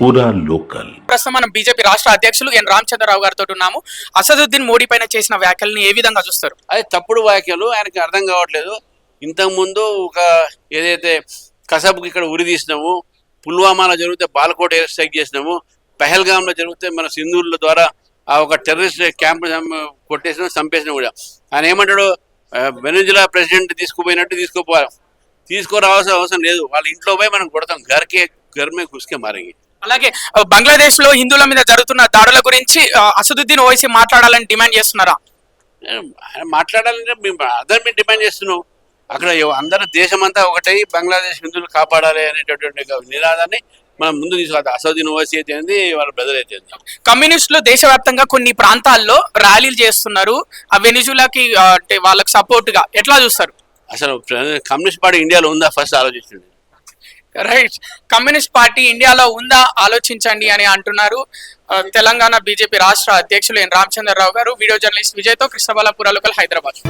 పూరా లోకల్. ప్రస్తుతం మనం బీజేపీ రాష్ట్ర అధ్యక్షులు ఎన్ రామచంద్రరావు గారితో ఉన్నాము. అసదుద్దీన్ మోడీ పైన చేసిన వ్యాఖ్యల్ని ఏ విధంగా చూస్తారు? అది తప్పుడు వ్యాఖ్యలు, ఆయనకి అర్థం కావట్లేదు. ఇంతకుముందు ఒక ఏదైతే కసబ్కి ఇక్కడ ఉరి తీసినాము, పుల్వామాలో జరిగితే బాలకోట ఎయిర్ స్ట్రైక్ చేసినాము, పెహల్గామ్లో జరిగితే మన సింధూర్ల ద్వారా ఆ ఒక టెర్రరిస్ట్ క్యాంప్ కొట్టేసిన చంపేసిన కూడా ఆయన ఏమంటాడు, వెనజులా ప్రెసిడెంట్ తీసుకుపోయినట్టు తీసుకురావాల్సిన అవసరం లేదు, వాళ్ళ ఇంట్లో పోయి మనం కొడతాం, గర్మే కుస్కే మారేంగి. అలాగే బంగ్లాదేశ్ లో హిందువుల మీద జరుగుతున్న దాడుల గురించి అసదుద్దీన్ ఓవైసీ మాట్లాడాలని డిమాండ్ చేస్తున్నారా? ఆయన మాట్లాడాలంటే మేము అందరం డిమాండ్ చేస్తున్నాం. అక్కడ అందరూ దేశమంతా ఒకటై బంగ్లాదేశ్ హిందువులు కాపాడాలి అనేటటువంటి నినాదాన్ని మనం ముందు తీసుకోవాలి. అసదుద్దీన్ ఓవైసీ అయితే ఏంది, వాళ్ళ బ్రదర్ అయితే ఏంది. కమ్యూనిస్టులు దేశవ్యాప్తంగా కొన్ని ప్రాంతాల్లో ర్యాలీలు చేస్తున్నారు, ఆ వెనిజులాకి అంటే వాళ్ళకి సపోర్ట్ గా ఎట్లా చూస్తారు? అసలు కమ్యూనిస్ట్ పార్టీ ఇండియాలో ఉందా ఫస్ట్ ఆలోచించండి. రైట్, కమ్యూనిస్ట్ పార్టీ ఇండియాలో ఉందా ఆలోచించండి అని అంటున్నారు తెలంగాణ బీజేపీ రాష్ట్ర అధ్యక్షులు ఎన్ రామచంద్రరావు గారు. వీడియో జర్నలిస్ట్ విజయ్తో కృష్ణబాల పూరా లోకల్, హైదరాబాద్.